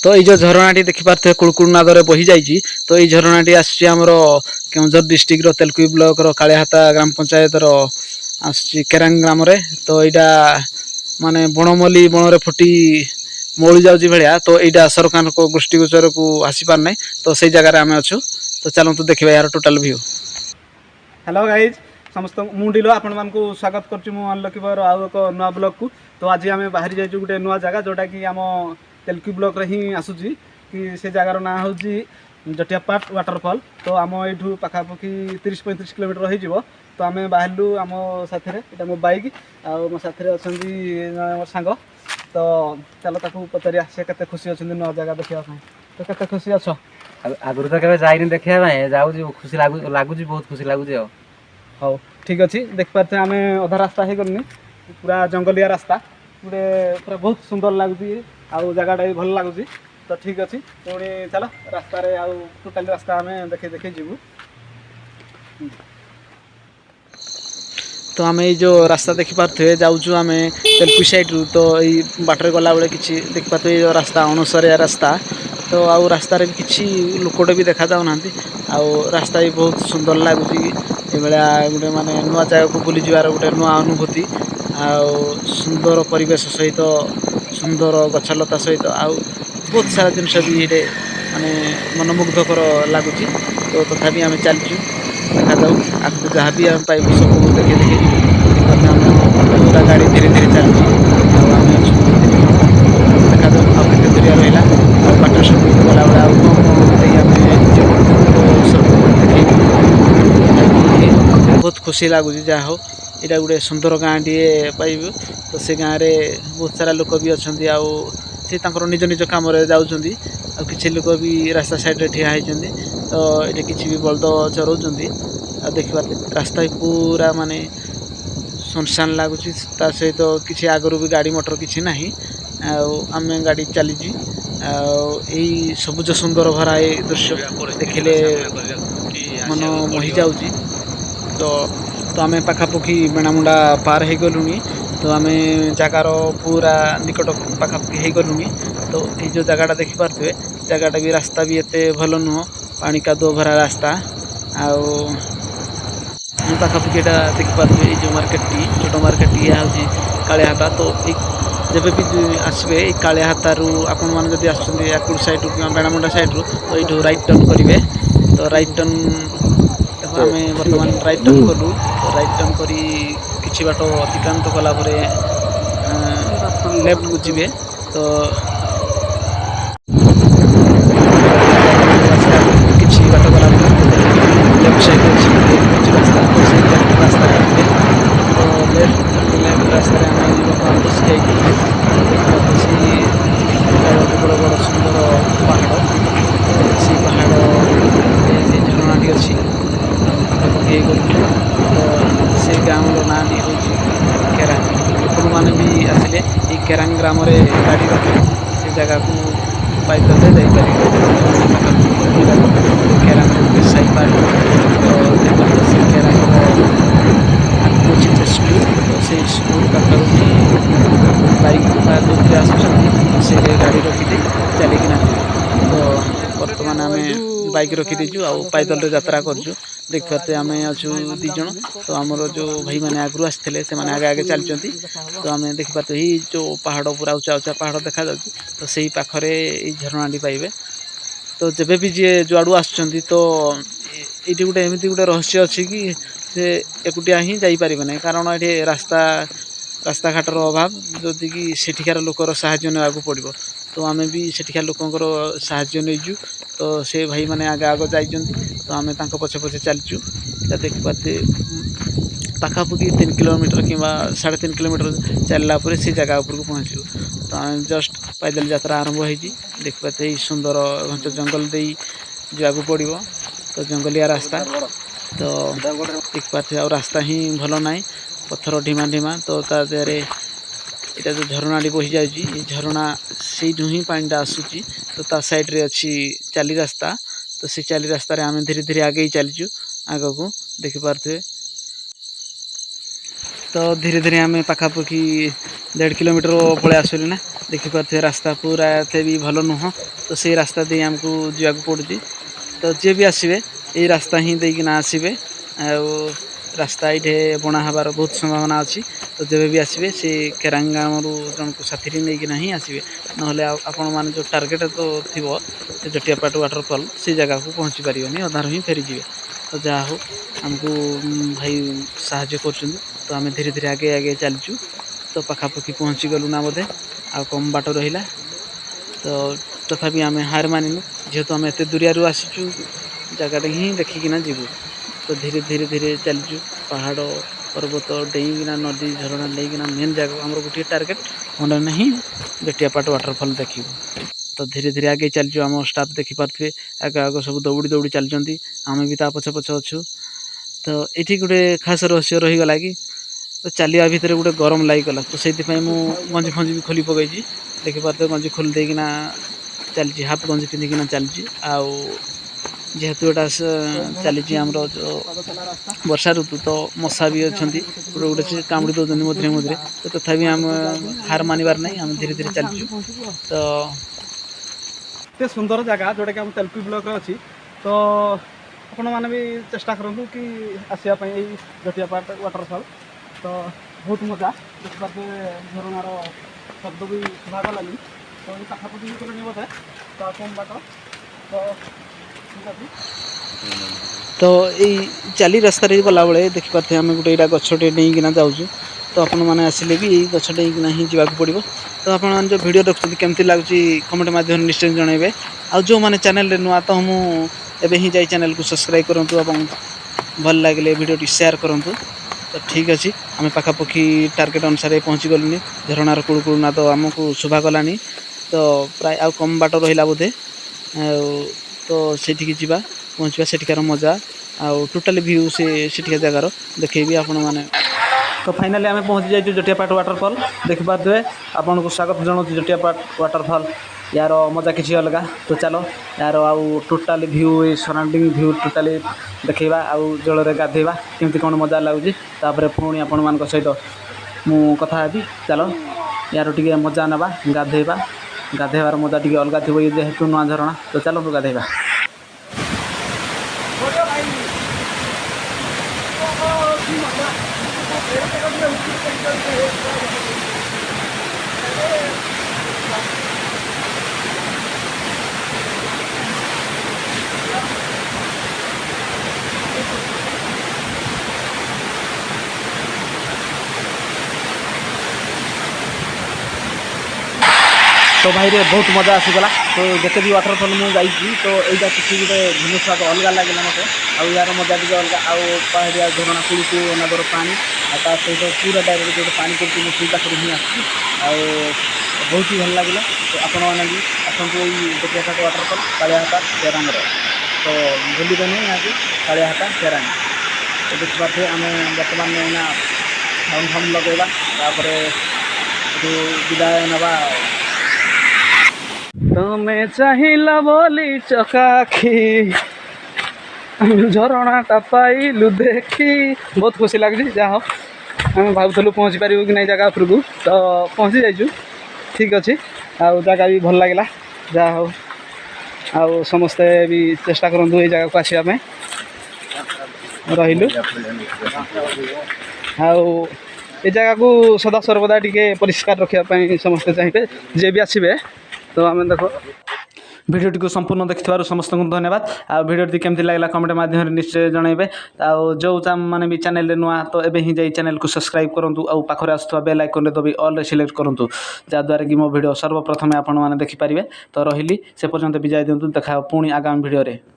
तो ये जो झरणाटी देखिपे कुड़कुड़ नादरे बही जाइए तो ये झरणाटी आमर केउझर डिस्ट्रिक्ट तेलकुई ब्लॉक कालिहाता ग्राम पंचायत केरांग ग्राम तो यहाँ माने बनमल्ली बनरे फुटी मौली जाऊँगी भाया तो यहाँ सरकार को दृष्टिगोचर को आसी पार ना तो से जगह आम अच्छु तो चलतु देखा यार टोटाल व्यू। हेलो गाइज समस्त मुझे आपण मानक स्वागत कर आउ एक नुआ ब्लॉग को तो आज आम बाहरी जाइए गोटे नुआ जगह जोटा कि आम तेलकुई ब्लॉक रे ही आसूची कि से जगार ना हूँ जटियापाट वाटरफॉल तो आम यू पाखापाखि 30-35 किलोमीटर हो तो आम बाहरलु आम साथी ये मो बैक आउ मो साथी अच्छा मो सांग तो चलो ताकू पचारिया से केते खुशी अच्छा नुआ जगह देखा तो केते खुशी अच्छ आगुरी तो केवे जाइनि देखिया जाऊँ खुशी लगुच बहुत खुशी लगुच हाँ ठीक अच्छे देखिपारे आम अधा रास्ता हो गलुनि पूरा जंगलिया रास्ता गोटे पूरा बहुत सुंदर लगुच आउ जगहटा भी भल लगुच तो ठीक अच्छे पुणी चलो रास्ता आउ टोटाल रास्ता आम देखे देखे जीवु। तो आम ये जो रास्ता देखिपे जाऊँ आम तेलकुई साइड रू तो ये बाटर गला बेले कि देखिपे रास्ता अणुसरिया रास्ता तो आउ रास्तार भी किसी लोकटे भी देखा जाऊना आउ रास्ता भी बहुत सुंदर लगुच ये गोटे माने नुआ जगह को बुली जीवार गोटे नुआ अनुभूति आउ सुंदर परिवेश सहित सुंदर गछलता सहित आउ बहुत सारा जिनस भी ये माने मनमुग्धकर लगुच तो तथापि आम चलचु देखा जाऊ आपको जहाँ भी आम पाइबू सब देखे देखे जीव आम पूरा गाड़ी धीरे धीरे चलुची आम देखा जाऊ आउ के दूरिया रहा आ बाट सब गला बेला आम सब देखेबू बहुत खुशी लगुच जहाँ हो यहाँ गोटे सुंदर गाँ टे पाइबू तो से गाँव में बहुत सारा लोक भी अच्छा से निज निज कम जाऊँच किसी लोक भी रास्ता साइड ठिया होती तो ये किसी भी बलद चराउं देखिए रास्ता पूरा माने सुनसान लगुच सहित किसी आगु भी गाड़ी मोटर किसी ना आम गाड़ी चली यही सबुज सुंदर भरा ये दृश्य देखिले मन मोहि जाऊँगी तो आम पाखापाखि बेणामुंडा पार हो गलुनी तो आम जगार पूरा निकट पाखापाखि हो गलुनी तो ये जो जगहटा देखिपे जगहटा भी रास्ता भी एत भल नुह पानी कादुଅ भरा रास्ता आउ पाखापाखि यहाँ देखिपे ये जो मार्केट टी छोट मार्केट यह हूँ कालिहाता तो जब भी आसबे कालिहाता आपण मैंने जब आकुड़ साइड कि बेणामुंडा साइड तो ये राइट टर्न करेंगे तो राइट टर्न आम बर्तमान राइट टर्न कलु तो राइट टर्न करी किछि बाट अतिक्रांत कला लेफ्ट को जीवे तो किछि बाट गला लेफ्ट साइड अच्छी रास्ता तो से लेफ्ट रास्ता तो लेफ्ट रास्ता आम बसी जाइए बड़ बड़ सुंदर पहाड़ से पहाड़ झरणाटी अच्छी पाखापाखि गलु तो से ग्राम ना हूँ केरांग आपण मैंने भी आसिले ये केरांग ग्राम गाड़ी रखी से जगह को पैदल जापर केरांग साई पार्ट तो से केरांग आगे अच्छे स्कूल तो से स्कूल पाखर बाइक जो आस से गाड़ी रखी चलिकिना तो बर्तमान आम बाइक रखी दीचु आउ पैदल यात्रा करछु देखते आम अच्छु दीज तो आमर जो भाई मैंने आगु आसते से आगे आगे चलती तो आम देखिपे ही जो पहाड़ पूरा उचा उचा पहाड़ देखा जा तो से पाखरे झरणाटी पाइबे तो जब भी जी जुआड़ू आसुँच तो ये गोटे एमती गोटे रहस्य अच्छी कि से एकुटिया ही जापर ना कारण ये रास्ता घाटर अभाव जदि कि सेठिकार लोकर साहाय्य नाकू पड़ो तो आम भी सेठिकार लोकर साहाय्य नहींजु तो से भाई मैंने आगे आगे जाइए तो आम पछे पछे चलचु देखिपे पाखापाखि 3 किलोमीटर कि 3.5 किलोमीटर चलला से जगह उपर को पहुँचू तो आम जस्ट पैदल यात्रा आरंभ होती देखिपे सुंदर घंच जंगल दे जाकू पड़ो तो जंगलिया रास्ता तो देखिपे आ रास्ता ही भल ना पत्थर ढीमा ढीमा तो तादे यहाँ जो झरणाटी बही जाए झरणा से ही पानीटा आसूची तो ता साइड रे अच्छी चाली रास्ता तो से चाली रास्तार आम धीरे धीरे आगे चलीचु आग को देखिपे तो धीरे धीरे आम पाखापाखि 1.5 किलोमीटर पलि आसलु ना देखिपे रास्ता पूरा एते भी भल नुह तो से रास्ता दे आमको जावाक पड़ुची तो जे भी आसबे ये रास्ता ही देकिना आसबे रास्ता ये बना हबार बहुत संभावना अच्छी तो जब भी आसबे से केरांगाम जन को साथी नहीं ही आसबे ना आपण मैंने जो टार्गेट तो थी से जटियापाट वाटरफॉल से जगह को पहुँची पारे अधार ही फेरीजे तो जहाँ हो आमको भाई साहाଯ୍य कर तो आम धीरे धीरे आगे आगे चलचु तो पखापाखि पहुँची गलु ना बोधे आ कम बाट रहा तो तथापि आम हार मानिनु जेहेतु आम एत दूरिया आसीचु जगह ही देखिकिना जीवु तो धीरे धीरे धीरे चलचु पहाड़ पर्वत डेईकिना नदी झरणा लेकिना मेन जगह आम गोटे टार्गेट मन ही जटियापाट वाटरफॉल देखू तो धीरे धीरे आगे चलचु आम स्टाफ देखिपे आगे आग सब दौड़ी दौड़ी चलती आम भी ता पछ पछ अच्छु तो ये गोटे खास रहस्य रहीगला कि तो चलिया भितर गोटे गरम लगिगला तो से गंजी फंजी भी खोली पकई देखिपे गंजी खोली देकिना चलती हाफ गंजी पिंधिकिना चलती आउ जेहेतु एटा चली आमर जो वर्षा ऋतु तो मशा भी अच्छा गोटे गोटे कामुड़ी दौरान मझे मझे तो तथापि आम हार मानबार नहीं आम धीरे धीरे चलचु तो एत सुंदर जगह जोटा कि आम तेलपी ब्लॉक अच्छी तो आपण मैंने भी चेष्टा करूँ कि आसवाई जटियापाट वाटरफॉल तो बहुत मजा देखिए झरणार शब्द भी सुधार लगी तो ये पाखापाखि भी बोधे तो कम बाट तो ठीक अच्छे तो ये चली रास्ता गला बेले देखिपे आम गोटे यहाँ गछटे डेईकिना जाऊँ तो आपण मैंने आसिले भी यही गछ डेईकिना ही जावाक पड़ो तो आपण जो वीडियो देखते केमती लगुच कमेंट माध्यम निश्चय जनइबे आ जो मैंने चैनल नुआ तो मुझे ही जाई चैनल को सब्सक्राइब करूँ और भल लगे वीडियो शेयर करूँ तो ठीक अच्छे आम पाखापाखि टार्गेट अनुसार पहुँची गलुनी झरणार कुड़कुड़ना तो आमको शोभा गलानी तो प्राय आ कम बाट रहा बोधे तो सेठिकी जीवा पहुँचवा सेठिकार मजा आउ टोटाल व्यू से जगार देखेबी आपण मैंने तो फाइनाली आम पहुँची जाइए जटियापाट वाटरफॉल देखिपे आपन को स्वागत जनाऊँ जटियापाट वाटरफॉल यार मजा किसी अलग तो चलो यार आउ total view surrounding view totally देखा आउ जल में गाधेवा केमती कौन मजा लगुच पुणी आपण मान सहित मु कथा हेबी चलो यार टे मजा नवा गाधेवा गाधेवार मजा टे अलग थी जेहेतु नुआ झरणा तो चलो गाधेवा तो भाई रे बहुत मजा आसीगला तो जिते भी वाटरफॉल मुझे तो यहाँ किसी गोटे भिन्न स्वाद अलग लगे मत आउ यार मजा टे अलग आउ पहाड़िया झरणा कुड़ू नगर पानी आ सहित पूरा डायरेक्ट जो पानी पड़ती मुझे पाखे ही आसी बहुत ही भल लगे तो आपण मैंने भी आसतु जटियापाट वाटरफॉल कालियाहाटा केरांग तो भूलिबे नहीं यहाँ की कालियाहाटा केरांग तो देखिए आम बर्तमान यहाँ फाउंड फाउंड लगेगा विदाय नवा तुम्हें चाहिला बोली चकाखी झरणाटा पाइलु देखी बहुत खुशी लगे जहाँ आम भावुलु पहुँची पारू कि नहीं जगह उपरकू तो पहुँची जाइए ठीक अच्छे आउ जगह भी भल लगे जहाँ हो आउ समस्ते भी चेष्टा करूँ ये जगह को आसवाई रही आउ ये जगह को सदा सर्वदा टे परिष्कार रखापी समस्ते चाहिए जे भी आसबे तो आम देख भिडियोटी को संपूर्ण देखिथार समस्त को धन्यवाद आ भिडियोटी केमती लगला कमेंट माध्यम निश्चय जनइबे आ जो मैंने भी चैनल नुआ तो एबे ही जाई चैनल को सब्सक्राइब करूँ आ पाखे आसुवा बेल आइकन दबी ऑल रे सिलेक्ट करूँ जहाँद्वारा कि मो भिडियो सर्वप्रथमे आपण मैंने देखिपारे तो रही से पर्यंत विजय दिंतु देखा पुणी आगामी भिडियो रे।